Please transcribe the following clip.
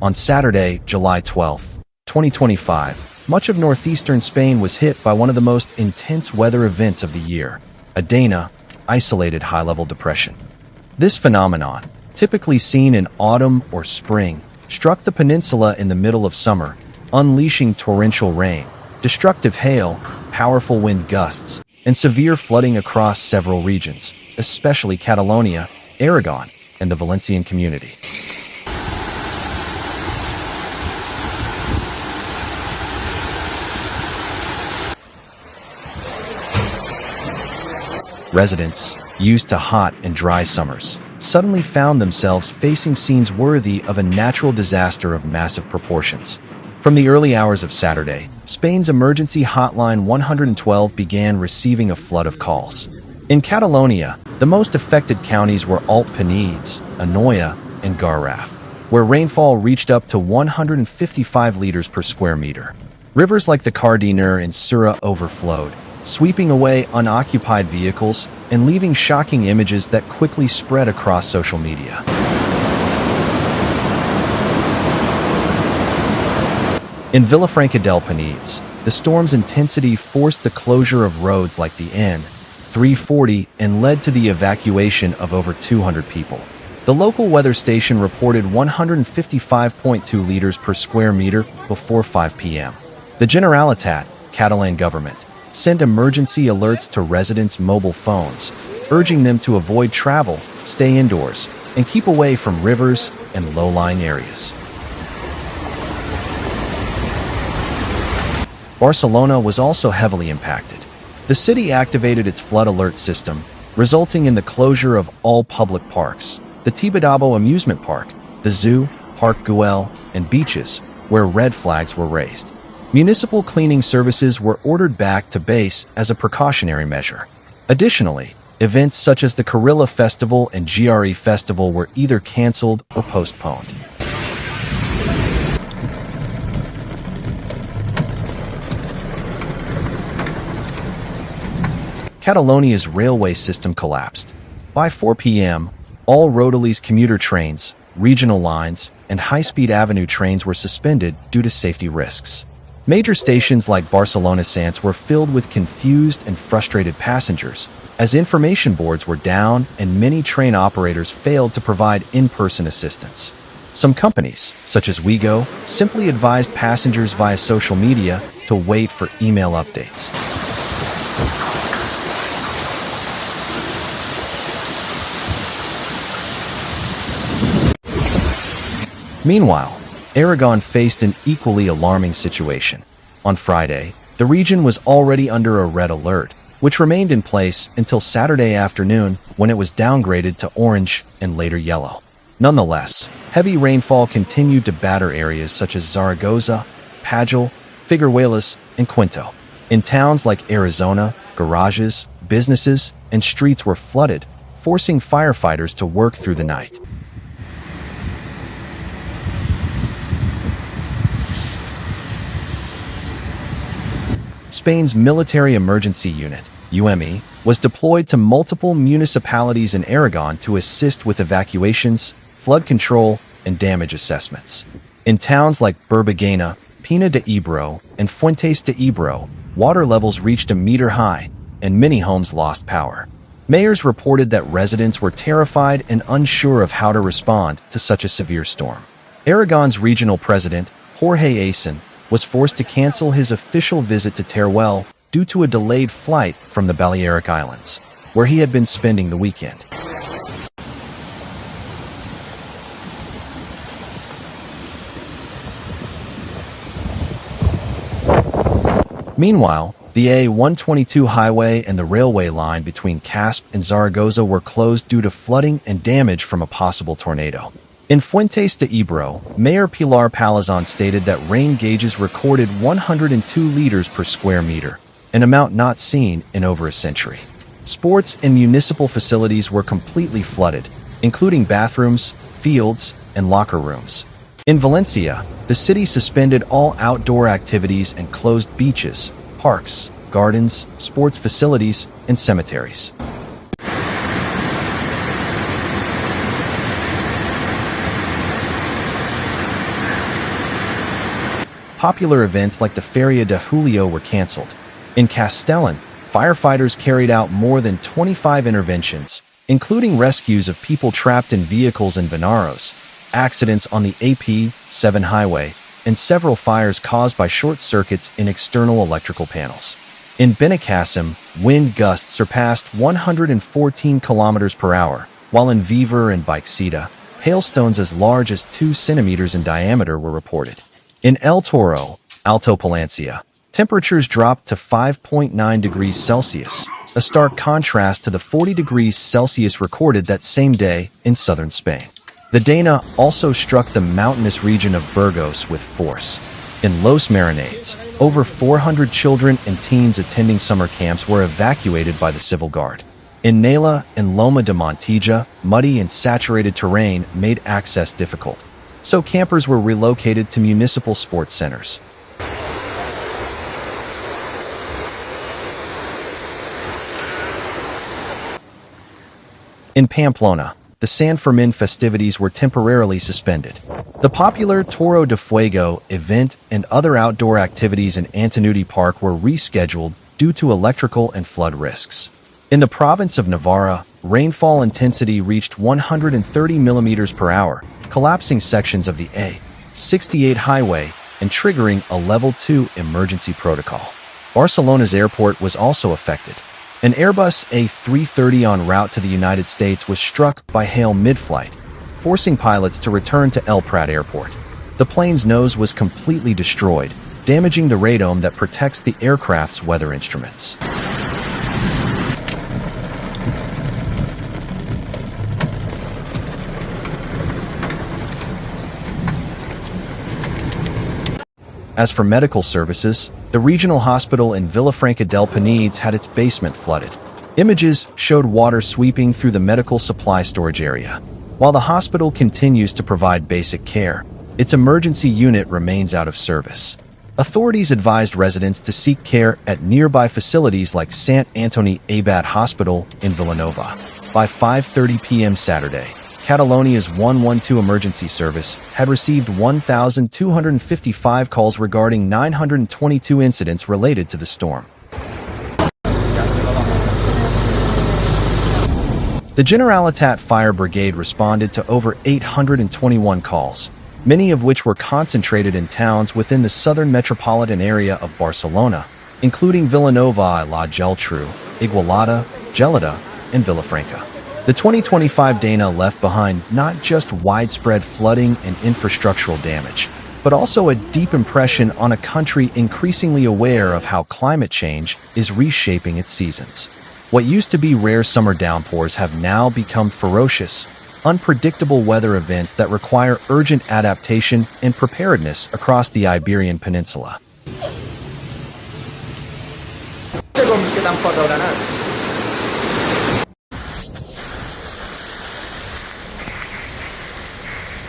On Saturday, July 12, 2025, much of northeastern Spain was hit by one of the most intense weather events of the year, a Dana, isolated high-level depression. This phenomenon, typically seen in autumn or spring, struck the peninsula in the middle of summer, unleashing torrential rain, destructive hail, powerful wind gusts, and severe flooding across several regions, especially Catalonia, Aragon, and the Valencian community. Residents, used to hot and dry summers, suddenly found themselves facing scenes worthy of a natural disaster of massive proportions. From the early hours of Saturday, Spain's emergency hotline 112 began receiving a flood of calls. In Catalonia, the most affected counties were Alt Penedès, Anoia, and Garraf, where rainfall reached up to 155 liters per square meter. Rivers like the Cardiner and Sura overflowed, sweeping away unoccupied vehicles and leaving shocking images that quickly spread across social media. In Vilafranca del Penedès, the storm's intensity forced the closure of roads like the N340 and led to the evacuation of over 200 people. The local weather station reported 155.2 liters per square meter before 5 p.m. The Generalitat, Catalan government, sent emergency alerts to residents' mobile phones, urging them to avoid travel, stay indoors, and keep away from rivers and low-lying areas. Barcelona was also heavily impacted. The city activated its flood alert system, resulting in the closure of all public parks, the Tibidabo amusement park, the zoo, Park Güell, and beaches, where red flags were raised. Municipal cleaning services were ordered back to base as a precautionary measure. Additionally, events such as the Carilla Festival and GRE Festival were either canceled or postponed. Catalonia's railway system collapsed. By 4 p.m., all Rodalies commuter trains, regional lines, and high-speed avenue trains were suspended due to safety risks. Major stations like Barcelona Sants were filled with confused and frustrated passengers, as information boards were down and many train operators failed to provide in-person assistance. Some companies, such as Ouigo, simply advised passengers via social media to wait for email updates. Meanwhile, Aragon faced an equally alarming situation. On Friday, the region was already under a red alert, which remained in place until Saturday afternoon when it was downgraded to orange and later yellow. Nonetheless, heavy rainfall continued to batter areas such as Zaragoza, Pajal, Figueruelas, and Quinto. In towns like Arizona, garages, businesses, and streets were flooded, forcing firefighters to work through the night. Spain's Military Emergency Unit, UME, was deployed to multiple municipalities in Aragon to assist with evacuations, flood control, and damage assessments. In towns like Barcelona, Pina de Ebro, and Fuentes de Ebro, water levels reached a meter high, and many homes lost power. Mayors reported that residents were terrified and unsure of how to respond to such a severe storm. Aragon's regional president, Jorge Asen, was forced to cancel his official visit to Teruel due to a delayed flight from the Balearic Islands, where he had been spending the weekend. Meanwhile, the A122 highway and the railway line between Casp and Zaragoza were closed due to flooding and damage from a possible tornado. In Fuentes de Ebro, Mayor Pilar Palazon stated that rain gauges recorded 102 liters per square meter, an amount not seen in over a century. Sports and municipal facilities were completely flooded, including bathrooms, fields, and locker rooms. In Valencia, the city suspended all outdoor activities and closed beaches, parks, gardens, sports facilities, and cemeteries. popular events like the Feria de Julio were canceled. In Castellón, firefighters carried out more than 25 interventions, including rescues of people trapped in vehicles in Vinaros, accidents on the AP7 highway, and several fires caused by short circuits in external electrical panels. In Benicàssim, wind gusts surpassed 114 kilometers per hour, while in Viver and Bixeta, hailstones as large as 2 centimeters in diameter were reported. In El Toro, Alto Palencia, temperatures dropped to 5.9 degrees Celsius, a stark contrast to the 40 degrees Celsius recorded that same day in southern Spain. The Dana also struck the mountainous region of Burgos with force. In Los Marinades, over 400 children and teens attending summer camps were evacuated by the Civil Guard. In Nela and Loma de Montilla, muddy and saturated terrain made access difficult, so campers were relocated to municipal sports centers. In Pamplona, the San Fermin festivities were temporarily suspended. The popular Toro de Fuego event and other outdoor activities in Antonuti Park were rescheduled due to electrical and flood risks. In the province of Navarra, rainfall intensity reached 130 millimeters per hour, collapsing sections of the A68 highway and triggering a Level 2 emergency protocol. Barcelona's airport was also affected. An Airbus A330 en route to the United States was struck by hail mid-flight, forcing pilots to return to El Prat Airport. The plane's nose was completely destroyed, damaging the radome that protects the aircraft's weather instruments. As for medical services, the regional hospital in Vilafranca del Penedès had its basement flooded. Images showed water sweeping through the medical supply storage area. While the hospital continues to provide basic care, its emergency unit remains out of service. Authorities advised residents to seek care at nearby facilities like Sant Antoni Abat Hospital in Villanova. By 5:30 p.m. Saturday, Catalonia's 112 emergency service had received 1,255 calls regarding 922 incidents related to the storm. The Generalitat Fire Brigade responded to over 821 calls, many of which were concentrated in towns within the southern metropolitan area of Barcelona, including Vilanova i la Geltrú, Igualada, Gelida, and Vilafranca. The 2025 Dana left behind not just widespread flooding and infrastructural damage, but also a deep impression on a country increasingly aware of how climate change is reshaping its seasons. What used to be rare summer downpours have now become ferocious, unpredictable weather events that require urgent adaptation and preparedness across the Iberian Peninsula.